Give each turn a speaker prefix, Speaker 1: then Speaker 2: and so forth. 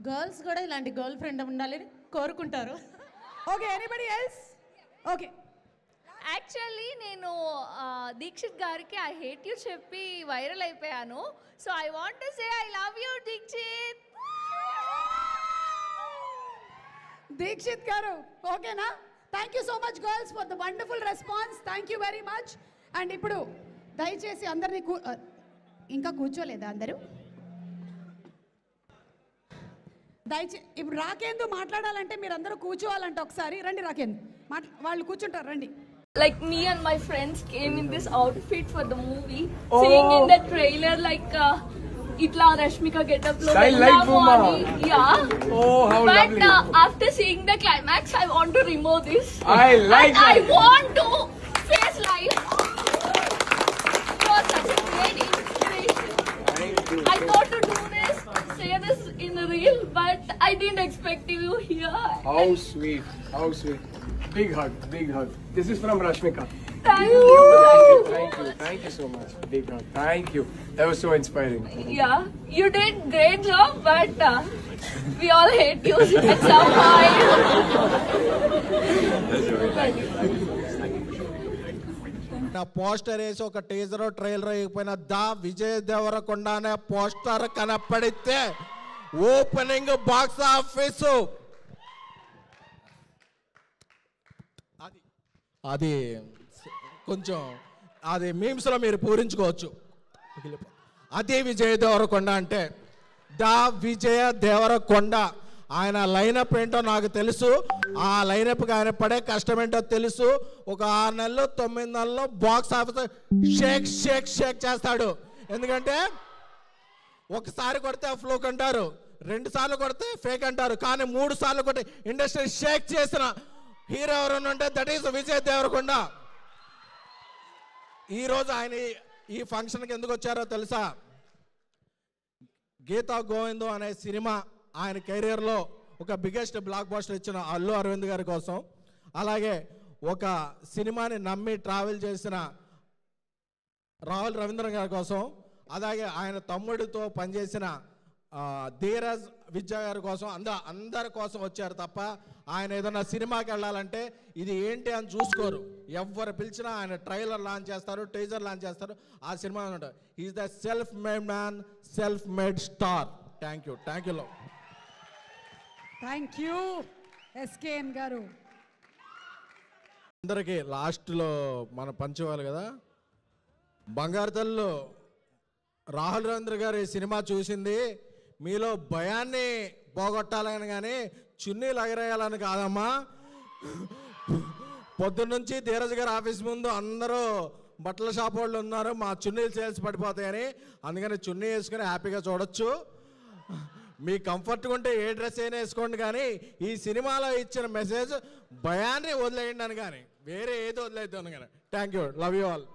Speaker 1: Girls కూడా ఇలాంటి girl friend ఉండాలని కోరుకుంటారు.
Speaker 2: Okay, anybody else? Okay,
Speaker 3: actually నేను దీక్షిత్ గారికి ఐ హేట్ యూ చెప్పి వైరల్ అయిపోయాను. So I want to say I love you Dikshit.
Speaker 2: Dikshit గారు ఓకేనా? Thank you so much girls for the wonderful response. Thank you very much. And ఇప్పుడు దయచేసి అందరినీ ఇంకా కూర్చోలేదా అందరూ? ఇప్పుడు రాకేందు మాట్లాడాలంటే మీరు అందరూ కూర్చోవాలంటే ఒకసారి రండి. రాకేందు వాళ్ళు కూర్చుంటారు, రండి.
Speaker 4: Like me and my friends came in this outfit for the movie. Seeing in the trailer like itla Rashmika get up lo yeah.
Speaker 5: Oh, how
Speaker 4: but
Speaker 5: lovely.
Speaker 4: After seeing the climax I want to remove this.
Speaker 5: I like
Speaker 4: and
Speaker 5: that.
Speaker 4: I want to face life. It was such a great inspiration.
Speaker 5: Thank you.
Speaker 4: I thought to do this, say this in the reel, but I didn't expect you here.
Speaker 5: How sweet, how sweet. Big hug, big hug. This is from Rashmika.
Speaker 4: Thank you.
Speaker 5: Thank you so much. Big hug. Thank you. That was so inspiring.
Speaker 4: Yeah, you did great job, but we all hate you at some point.
Speaker 6: నా poster వేసి ఒక teaser trailer అయిపోయిన దా విజయ్ దేవరకొండ అనే poster కనపడితే opening box office అది కొంచెం అది మీమ్స్లో మీరు పూరించుకోవచ్చు. అదే విజయ్ దేవరకొండ అంటే దా విజయ దేవరకొండ. ఆయన లైనప్ ఏంటో నాకు తెలుసు, ఆ లైనప్కి ఆయన పడే కష్టం ఏంటో తెలుసు. ఒక 6 నెలలు 9 నెలల్లో box office shake shake shake చేస్తాడు. ఎందుకంటే ఒకసారి కొడితే ఫ్లూక్ అంటారు, 2 సార్లు కొడితే ఫేక్ అంటారు, కానీ 3 సార్లు కొట్టి ఇండస్ట్రీ షేక్ చేసిన హీరో ఎవరైనా ఉంటే దట్ ఈస్ విజయ్ దేవరకొండ. ఈరోజు ఆయన ఈ ఫంక్షన్కి ఎందుకు వచ్చారో తెలుసా? గీతా గోవిందం అనే సినిమా ఆయన కెరీర్లో ఒక బిగ్గెస్ట్ బ్లాక్ బస్టర్ ఇచ్చిన అల్లు అరవింద్ గారి కోసం, అలాగే ఒక సినిమాని నమ్మి ట్రావెల్ చేసిన రాహుల్ రవీంద్రన్ గారి కోసం, అలాగే ఆయన తమ్ముడితో పనిచేసిన ధీరజ్ విద్యా గారి కోసం, అందరి కోసం వచ్చారు తప్ప ఆయన ఏదైనా సినిమాకి వెళ్ళాలంటే ఇది ఏంటి అని చూసుకోరు. ఎవరు పిలిచినా ఆయన ట్రైలర్ లాంచ్ చేస్తారు, టీజర్ లాంచ్ చేస్తారు, ఆ సినిమా ఉంటారు. Is the self made man, self made star. Thank you, thank you.
Speaker 2: Thank you SKN గారు.
Speaker 6: అందరికీ లాస్ట్లో మన పంచేవాళ్ళు కదా, బంగారు తల్లు రాహుల్ రవీంద్ర గారు ఈ సినిమా చూసింది మీలో భయాన్ని పోగొట్టాలని కానీ చున్నీలు ఎగరేయాలని కాదమ్మా. పొద్దున్నుంచి ధీరజ్ గారి ఆఫీస్ ముందు అందరూ బట్టల షాప్ వాళ్ళు ఉన్నారు, మా చున్నీలు సేల్స్ పడిపోతాయని. అందుకని చున్నీ వేసుకుని హ్యాపీగా చూడొచ్చు. మీ కంఫర్ట్గా ఉంటే ఏ డ్రెస్ అయినా వేసుకోండి, కానీ ఈ సినిమాలో ఇచ్చిన మెసేజ్ భయాన్ని వదిలేయండి అని, కానీ వేరే ఏది వదిలేద్దాం కానీ. Thank you, love you all.